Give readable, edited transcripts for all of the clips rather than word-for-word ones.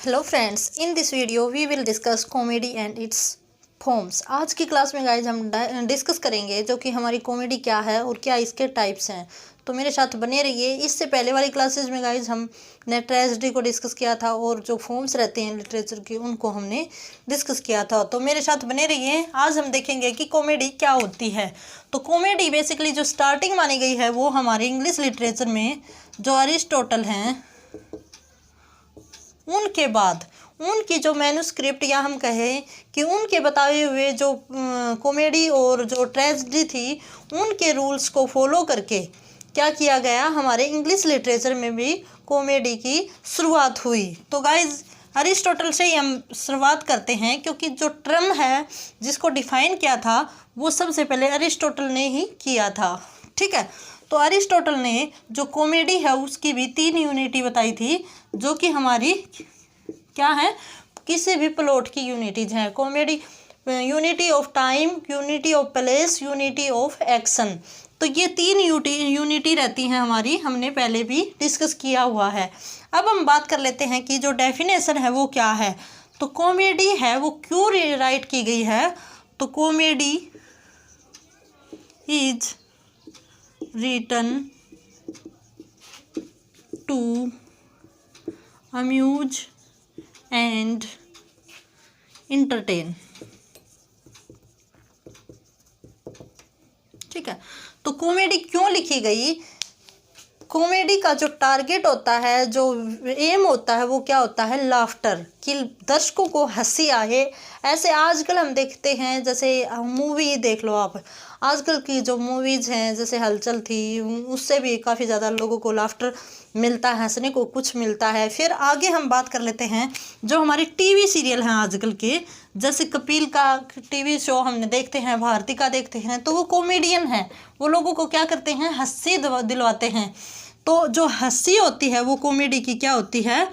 Hello friends, in this video we will discuss comedy and its forms. आज की class में guys हम discuss करेंगे जो कि हमारी कॉमेडी क्या है और क्या इसके टाइप्स हैं। तो मेरे साथ बने रहिए। इससे पहले वाली क्लासेस में गाइज हमने ट्रेजेडी को डिस्कस किया था और जो फॉर्म्स रहते हैं लिटरेचर के उनको हमने डिस्कस किया था। तो मेरे साथ बने रहिए। आज हम देखेंगे कि कॉमेडी क्या होती है। तो कॉमेडी बेसिकली जो स्टार्टिंग मानी गई है वो हमारे इंग्लिश लिटरेचर में जो अरिस्टोटल हैं उनके बाद उनकी जो मैन्युस्क्रिप्ट या हम कहें कि उनके बताए हुए जो कॉमेडी और जो ट्रेजेडी थी उनके रूल्स को फॉलो करके क्या किया गया, हमारे इंग्लिश लिटरेचर में भी कॉमेडी की शुरुआत हुई। तो गाइज अरिस्टोटल से ही हम शुरुआत करते हैं क्योंकि जो टर्म है जिसको डिफाइन किया था वो सबसे पहले अरिस्टोटल ने ही किया था। ठीक है, तो अरिस्टोटल ने जो कॉमेडी है उसकी भी 3 यूनिटी बताई थी जो कि हमारी क्या है, किसी भी प्लॉट की यूनिटीज हैं। Comedy unity of time, unity of place, unity of action. तो ये 3 यूनिटी रहती हैं हमारी, हमने पहले भी डिस्कस किया हुआ है। अब हम बात कर लेते हैं कि जो डेफिनेशन है वो क्या है। तो कॉमेडी है वो क्यों राइट की गई है। तो comedy is written to amuse and entertain। ठीक है, तो कॉमेडी क्यों लिखी गई। कॉमेडी का जो टारगेट होता है, जो एम होता है वो क्या होता है, लाफ्टर, कि दर्शकों को हंसी आए। ऐसे आजकल हम देखते हैं, जैसे मूवी देख लो आप, आजकल की जो मूवीज़ हैं जैसे हलचल थी उससे भी काफ़ी ज़्यादा लोगों को लाफ्टर मिलता है, हंसने को कुछ मिलता है। फिर आगे हम बात कर लेते हैं जो हमारे टीवी सीरियल हैं आजकल के, जैसे कपिल का टीवी शो हमने देखते हैं, भारती का देखते हैं, तो वो कॉमेडियन है, वो लोगों को क्या करते हैं, हंसी दिलवाते हैं। तो जो हंसी होती है वो कॉमेडी की क्या होती है,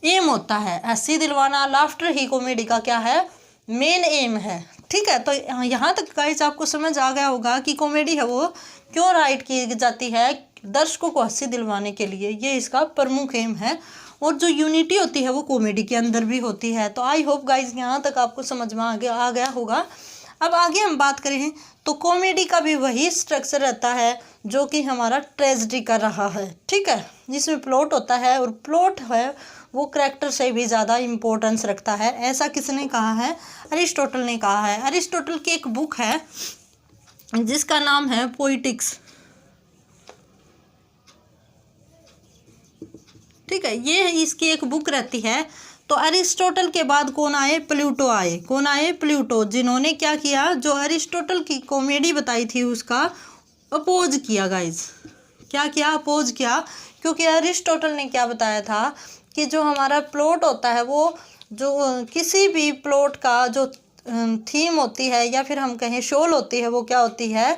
एम होता है, हंसी दिलवाना। लाफ्टर ही कॉमेडी का क्या है, मेन एम है। ठीक है, तो यहाँ तक गाइस आपको समझ आ गया होगा कि कॉमेडी है वो क्यों राइट की जाती है, दर्शकों को हंसी दिलवाने के लिए, ये इसका प्रमुख एम है। और जो यूनिटी होती है वो कॉमेडी के अंदर भी होती है। तो आई होप गाइस यहाँ तक आपको समझ में आ गया होगा। अब आगे हम बात करें तो कॉमेडी का भी वही स्ट्रक्चर रहता है जो कि हमारा ट्रेजेडी का रहा है। ठीक है, जिसमें प्लॉट होता है और प्लॉट है वो करैक्टर से भी ज़्यादा इम्पोर्टेंस रखता है। ऐसा किसने कहा है, अरिस्टोटल ने कहा है। अरिस्टोटल की एक बुक है जिसका नाम है पोइटिक्स। ठीक है, ये इसकी एक बुक रहती है। तो अरिस्टोटल के बाद कौन आए, प्लूटो आए। कौन आए, प्लूटो, जिन्होंने क्या किया, जो अरिस्टोटल की कॉमेडी बताई थी उसका अपोज किया गाइज। क्या किया, अपोज किया। क्योंकि अरिस्टोटल ने क्या बताया था कि जो हमारा प्लॉट होता है वो जो किसी भी प्लॉट का जो थीम होती है या फिर हम कहें शोल होती है वो क्या होती है,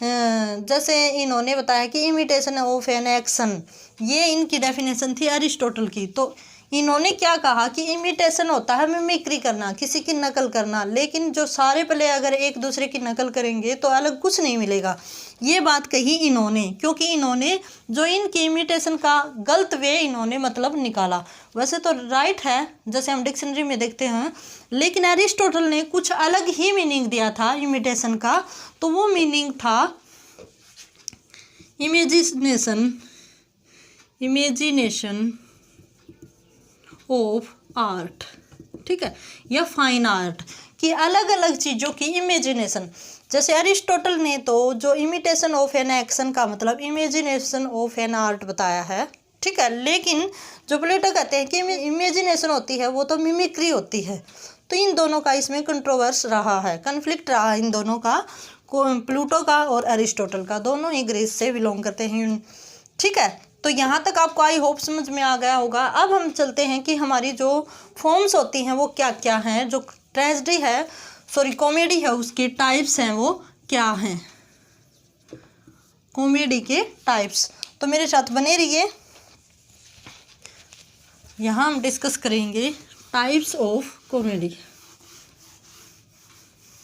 जैसे इन्होंने बताया कि इमिटेशन ऑफ एन एक्शन, ये इनकी डेफिनेशन थी अरिस्टोटल की। तो इन्होंने क्या कहा कि इमिटेशन होता है मिमिक्री करना, किसी की नकल करना, लेकिन जो सारे प्ले अगर एक दूसरे की नकल करेंगे तो अलग कुछ नहीं मिलेगा। ये बात कही इन्होंने क्योंकि इन्होंने जो इनकी इमिटेशन का गलत वे इन्होंने मतलब निकाला। वैसे तो राइट है जैसे हम डिक्शनरी में देखते हैं, लेकिन अरिस्टोटल ने कुछ अलग ही मीनिंग दिया था इमिटेशन का। तो वो मीनिंग था इमेजिनेशन ऑफ आर्ट। ठीक है, या फाइन आर्ट की अलग अलग चीज़ों की इमेजिनेशन। जैसे अरिस्टोटल ने तो जो इमिटेशन ऑफ एन एक्शन का मतलब इमेजिनेशन ऑफ एन आर्ट बताया है। ठीक है, लेकिन जो प्लेटो कहते हैं कि इमेजिनेशन होती है वो तो मिमिक्री होती है। तो इन दोनों का इसमें कंट्रोवर्स रहा है, कन्फ्लिक्ट रहा इन दोनों का, प्लूटो का और अरिस्टोटल का। दोनों ही ग्रीस से बिलोंग करते हैं। ठीक है, तो यहाँ तक आपको आई होप समझ में आ गया होगा। अब हम चलते हैं कि हमारी जो फॉर्म्स होती हैं वो क्या क्या हैं, जो ट्रेजेडी है कॉमेडी है उसके टाइप्स हैं वो क्या हैं, कॉमेडी के टाइप्स। तो मेरे साथ बने रहिए, यहाँ हम डिस्कस करेंगे टाइप्स ऑफ कॉमेडी।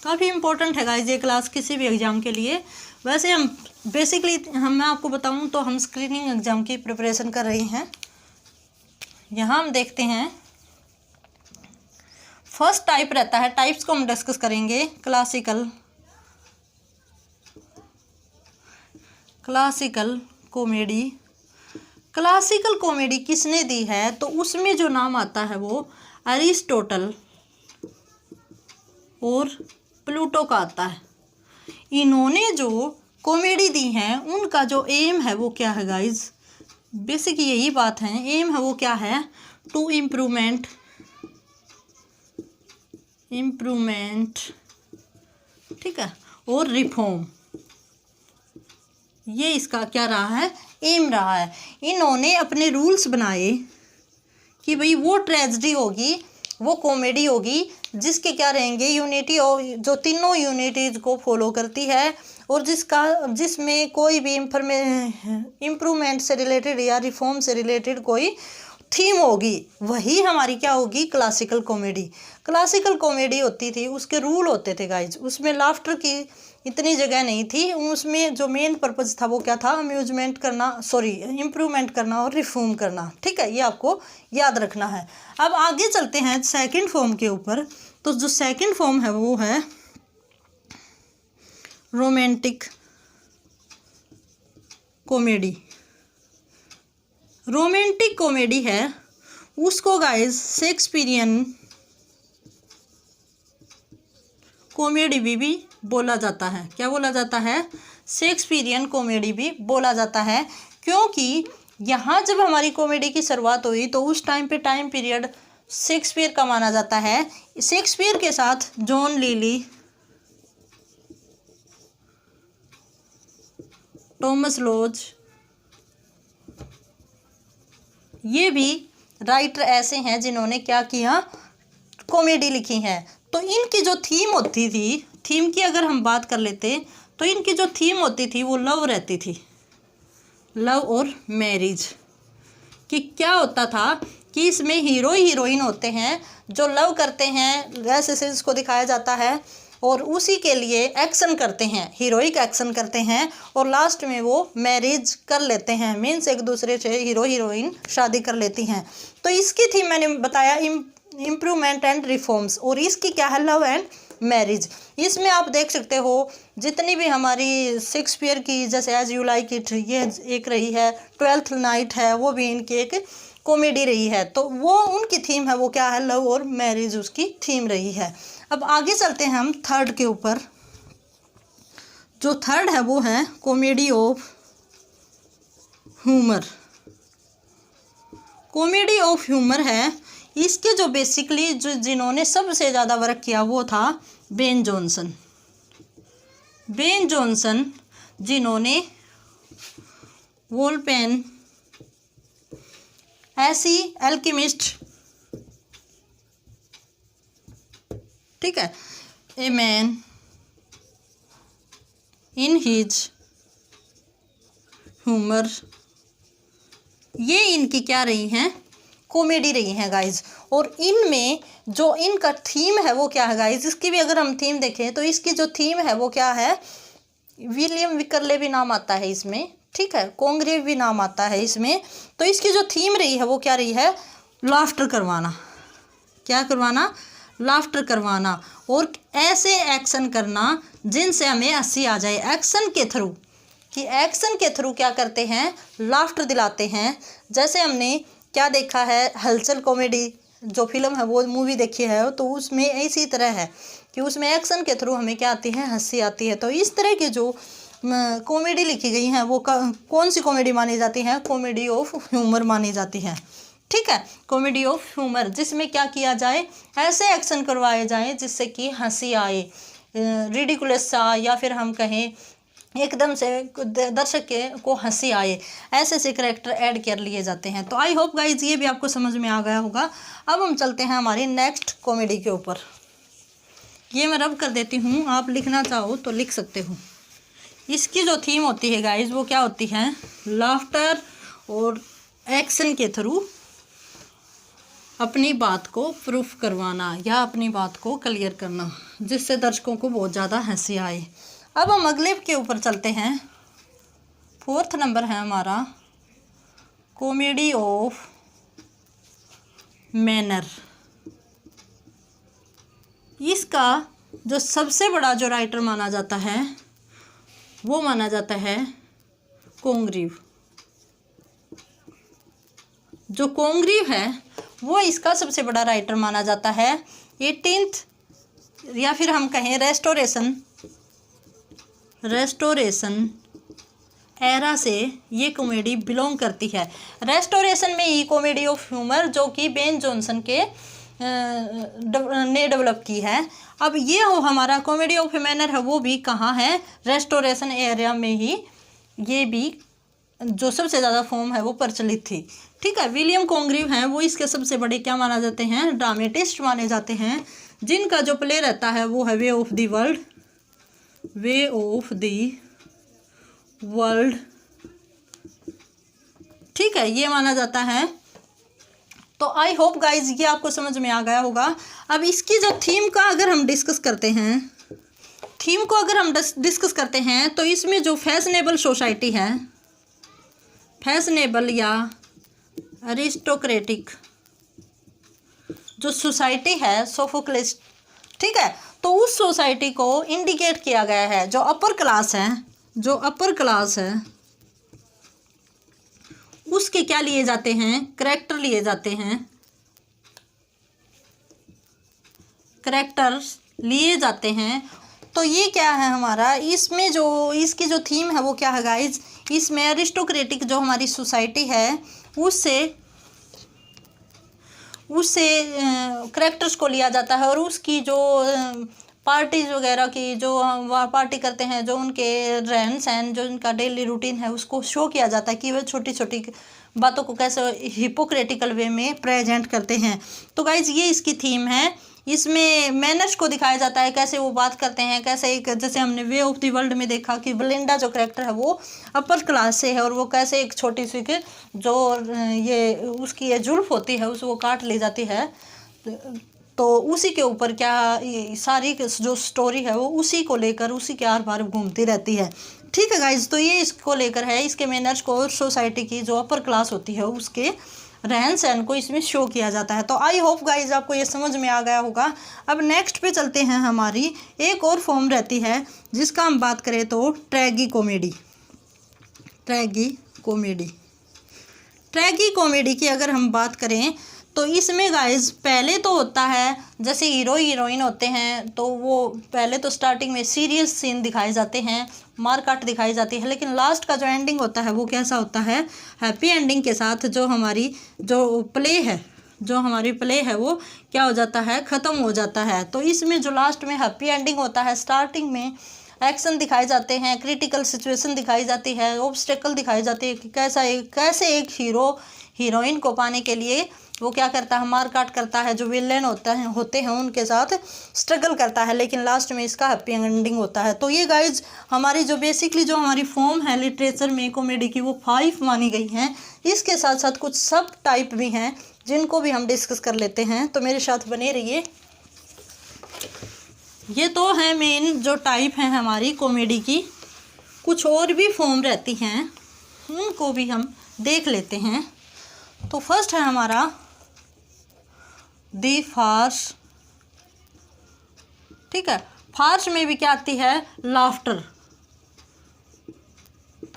काफ़ी इम्पोर्टेंट है गाइस ये क्लास किसी भी एग्ज़ाम के लिए। वैसे हम बेसिकली मैं आपको बताऊं तो हम स्क्रीनिंग एग्ज़ाम की प्रिपरेशन कर रहे हैं। यहाँ हम देखते हैं फर्स्ट टाइप रहता है, टाइप्स को हम डिस्कस करेंगे। Classical comedy. क्लासिकल कॉमेडी किसने दी है, तो उसमें जो नाम आता है वो अरिस्टोटल और प्लूटो का आता है। इन्होंने जो कॉमेडी दी हैं उनका जो एम है वो क्या है गाइज, बेसिक यही बात है, एम है वो क्या है, टू इम्प्रूवमेंट ठीक है, और रिफॉर्म, ये इसका क्या रहा है, एम रहा है। इन्होंने अपने रूल्स बनाए कि भाई वो ट्रेजेडी होगी, वो कॉमेडी होगी जिसके क्या रहेंगे, यूनिटी और जो तीनों यूनिटीज को फॉलो करती है और जिसमें कोई भी इम्प्रूवमेंट से रिलेटेड या रिफॉर्म से रिलेटेड कोई थीम होगी, वही हमारी क्या होगी, क्लासिकल कॉमेडी। क्लासिकल कॉमेडी होती थी, उसके रूल होते थे गाइज, उसमें लाफ्टर की इतनी जगह नहीं थी, उसमें जो मेन पर्पज़ था वो क्या था, इम्प्रूवमेंट करना और रिफॉर्म करना। ठीक है, ये आपको याद रखना है। अब आगे चलते हैं सेकंड फॉर्म के ऊपर। तो जो सेकंड फॉर्म है वो है रोमांटिक कॉमेडी। रोमांटिक कॉमेडी है उसको गाइज शेक्सपियरियन कॉमेडी भी बोला जाता है। क्या बोला जाता है, शेक्सपियरियन कॉमेडी भी बोला जाता है, क्योंकि यहाँ जब हमारी कॉमेडी की शुरुआत हुई तो उस टाइम पीरियड शेक्सपियर का माना जाता है। शेक्सपियर के साथ जॉन लिली, टॉमस लॉज, ये भी राइटर ऐसे हैं जिन्होंने क्या किया, कॉमेडी लिखी है। तो इनकी जो थीम होती थी, थीम की अगर हम बात कर लेते तो इनकी जो थीम होती थी वो लव रहती थी, लव और मैरिज। कि क्या होता था कि इसमें हीरो हीरोइन होते हैं जो लव करते हैं, ऐसे इसको दिखाया जाता है, और उसी के लिए एक्शन करते हैं, हीरोइक एक्शन करते हैं, और लास्ट में वो मैरिज कर लेते हैं, मीन्स एक दूसरे से हीरो हीरोइन शादी कर लेती हैं। तो इसकी थीम मैंने बताया इम्प्रूवमेंट एंड रिफॉर्म्स, और इसकी क्या है, लव एंड मैरिज। इसमें आप देख सकते हो जितनी भी हमारी शेक्सपियर की, जैसे एज यू लाइक इट, ये एक रही है, ट्वेल्थ नाइट है, वो भी इनकी एक कॉमेडी रही है। तो वो उनकी थीम है वो क्या है, लव और मैरिज उसकी थीम रही है। अब आगे चलते हैं हम थर्ड के ऊपर। जो थर्ड है वो है comedy of humour. Comedy of humour है, इसके जो बेसिकली जिन्होंने सबसे ज़्यादा वर्क किया वो था बेन जॉनसन। बेन जॉनसन जिन्होंने वोल्पेन, ऐसी एल्केमिस्ट, ठीक है, a man in his humour, ये इनकी क्या रही हैं, कॉमेडी रही हैं गाइज। और इनमें जो इनका थीम है वो क्या है गाइज, इसकी भी अगर हम थीम देखें तो इसकी जो थीम है वो क्या है, विलियम विकरले भी नाम आता है इसमें, ठीक है, कॉन्ग्रेव भी नाम आता है इसमें। तो इसकी जो थीम रही है वो क्या रही है, लाफ्टर करवाना। क्या करवाना, लाफ्टर करवाना, और ऐसे एक्शन करना जिनसे हमें हंसी आ जाए, एक्शन के थ्रू, कि एक्शन के थ्रू क्या करते हैं, लाफ्टर दिलाते हैं। जैसे हमने क्या देखा है, हलचल कॉमेडी जो फिल्म है, वो मूवी देखी है, तो उसमें इसी तरह है कि उसमें एक्शन के थ्रू हमें क्या आती है, हंसी आती है। तो इस तरह की जो कॉमेडी लिखी गई हैं वो कौन सी कॉमेडी मानी जाती है, कॉमेडी ऑफ ह्यूमर मानी जाती है। ठीक है, कॉमेडी ऑफ ह्यूमर, जिसमें क्या किया जाए, ऐसे एक्शन करवाए जाएं जिससे कि हंसी आए, रिडिकुलस सा, या फिर हम कहें एकदम से दर्शक को हंसी आए, ऐसे ऐसे करेक्टर ऐड कर लिए जाते हैं। तो आई होप गाइज ये भी आपको समझ में आ गया होगा। अब हम चलते हैं हमारी नेक्स्ट कॉमेडी के ऊपर। ये मैं रब कर देती हूँ, आप लिखना चाहो तो लिख सकते हो। इसकी जो थीम होती है गाइज वो क्या होती है, लाफ्टर और एक्शन के थ्रू अपनी बात को प्रूफ करवाना या अपनी बात को क्लियर करना, जिससे दर्शकों को बहुत ज़्यादा हंसी आए। अब हम अगले के ऊपर चलते हैं। फोर्थ नंबर है हमारा कॉमेडी ऑफ मैनर। इसका जो सबसे बड़ा जो राइटर माना जाता है वो माना जाता है कोंग्रीव। जो कोंग्रीव है वो इसका सबसे बड़ा राइटर माना जाता है। 18th या फिर हम कहें रेस्टोरेशन एरा से ये कॉमेडी बिलोंग करती है। रेस्टोरेशन में ही कॉमेडी ऑफ ह्यूमर जो कि बेन जॉनसन के ने डेवलप की है। अब ये हो हमारा कॉमेडी ऑफ मैनर है वो भी कहाँ है, रेस्टोरेशन एरिया में ही ये भी जो सबसे ज़्यादा फॉर्म है वो प्रचलित थी। ठीक है, विलियम कोंग्रीव हैं वो इसके सबसे बड़े क्या माना जाते हैं, ड्रामेटिस्ट माने जाते हैं, जिनका जो प्ले रहता है वो है वे ऑफ द वर्ल्ड। ठीक है, ये माना जाता है। तो आई होप गाइज ये आपको समझ में आ गया होगा। अब इसकी जो थीम का अगर हम डिस्कस करते हैं तो इसमें जो फैशनेबल सोसाइटी है, फैशनेबल या अरिस्टोक्रेटिक जो सोसाइटी है, सोफोक्लिस, ठीक है, तो उस सोसाइटी को इंडिकेट किया गया है। जो अपर क्लास है उसके क्या लिए जाते हैं, करैक्टर लिए जाते हैं, करैक्टर्स लिए जाते हैं। तो ये क्या है हमारा, इसमें जो इसकी जो थीम है वो क्या है गाइज, इसमें अरिस्टोक्रेटिक जो हमारी सोसाइटी है उससे करैक्टर्स को लिया जाता है और उसकी जो पार्टीज वगैरह की जो पार्टी करते हैं, जो उनके रहन सहन, जो उनका डेली रूटीन है उसको शो किया जाता है कि वे छोटी छोटी बातों को कैसे हिपोक्रेटिकल वे में प्रेजेंट करते हैं। तो गाइज ये इसकी थीम है। इसमें मैनर्स को दिखाया जाता है, कैसे वो बात करते हैं, कैसे एक, जैसे हमने वे ऑफ द वर्ल्ड में देखा कि बेलिंडा जो करैक्टर है वो अपर क्लास से है और वो कैसे एक छोटी सी जो ये उसकी ये जुल्फ होती है उसको काट ली जाती है। तो उसी के ऊपर क्या ये सारी जो स्टोरी है वो उसी को लेकर उसी के आर पार घूमती रहती है। ठीक है गाइज, तो ये इसको लेकर है, इसके मैनर्स को सोसाइटी की जो अपर क्लास होती है उसके रहन सहन को इसमें शो किया जाता है। तो आई होप गाइज आपको ये समझ में आ गया होगा। अब नेक्स्ट पे चलते हैं। हमारी एक और फॉर्म रहती है जिसका हम बात करें तो ट्रैगी कॉमेडी की अगर हम बात करें तो इसमें गाइज पहले तो होता है जैसे हीरो हीरोइन होते हैं तो वो पहले तो स्टार्टिंग में सीरियस सीन दिखाए जाते हैं, मारकाट दिखाई जाती है, लेकिन लास्ट का जो एंडिंग होता है वो कैसा होता है, हैप्पी एंडिंग के साथ जो हमारी प्ले है वो क्या हो जाता है, ख़त्म हो जाता है। तो इसमें जो लास्ट में हैप्पी एंडिंग होता है, स्टार्टिंग में एक्शन दिखाए जाते हैं, क्रिटिकल सिचुएशन दिखाई जाती है, ऑब्स्टेकल दिखाई जाती है कि कैसे एक हीरो हीरोइन को पाने के लिए वो क्या करता है, मारकाट करता है, जो विलेन होते हैं उनके साथ स्ट्रगल करता है, लेकिन लास्ट में इसका हैप्पी एंडिंग होता है। तो ये गाइज हमारी जो बेसिकली जो हमारी फॉर्म है लिटरेचर में कॉमेडी की वो 5 मानी गई हैं। इसके साथ साथ कुछ सब टाइप भी हैं जिनको भी हम डिस्कस कर लेते हैं, तो मेरे साथ बने रहिए। ये तो है मेन जो टाइप है हमारी कॉमेडी की। कुछ और भी फॉर्म रहती हैं उनको भी हम देख लेते हैं। तो फर्स्ट है हमारा दी फार्स। ठीक है, फार्स में भी क्या आती है, लाफ्टर।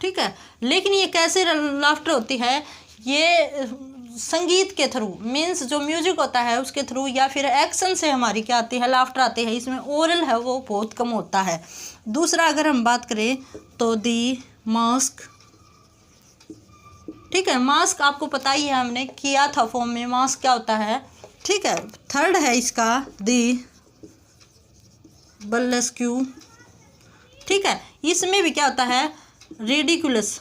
ठीक है, लेकिन ये कैसे लाफ्टर होती है, ये संगीत के थ्रू, मीन्स जो म्यूजिक होता है उसके थ्रू या फिर एक्शन से हमारी क्या आती है, लाफ्टर आती है। इसमें ओरल है वो बहुत कम होता है। दूसरा अगर हम बात करें तो दी मास्क। ठीक है, मास्क आपको पता ही है, हमने किया था फॉर्म में, मास्क क्या होता है। ठीक है, थर्ड है इसका दी बर्लेस्क्यू। ठीक है, इसमें भी क्या होता है, रिडिकुलस।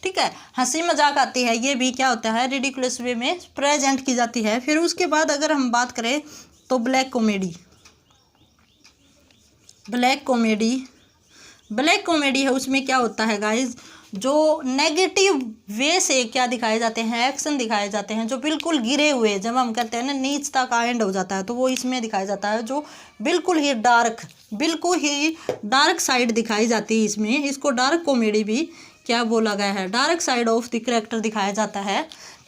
ठीक है, हंसी मजाक आती है, ये भी क्या होता है, रिडिकुलस वे में प्रेजेंट की जाती है। फिर उसके बाद अगर हम बात करें तो ब्लैक कॉमेडी है। उसमें क्या होता है गाइज, जो नेगेटिव वे से क्या दिखाए जाते हैं, एक्शन दिखाए जाते हैं जो बिल्कुल गिरे हुए, जब हम कहते हैं ना नीचता का एंड हो जाता है, तो वो इसमें दिखाया जाता है जो बिल्कुल ही डार्क साइड दिखाई जाती है इसमें। इसको डार्क कॉमेडी भी क्या बोला गया है, dark side of the character दिखाया जाता है।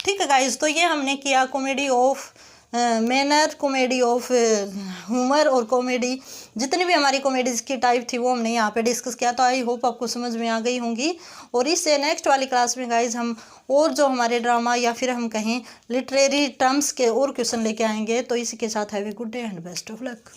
ठीक है गाइज, तो ये हमने किया comedy of manner, comedy of humour और कॉमेडी, जितनी भी हमारी कॉमेडीज़ की टाइप थी वो हमने यहाँ पे डिस्कस किया। तो आई होप आपको समझ में आ गई होंगी। और इससे नेक्स्ट वाली क्लास में गाइज हम और जो हमारे ड्रामा या फिर हम कहें लिटरेरी टर्म्स के और क्वेश्चन लेके आएंगे। तो इसी के साथ have a good day and best of luck.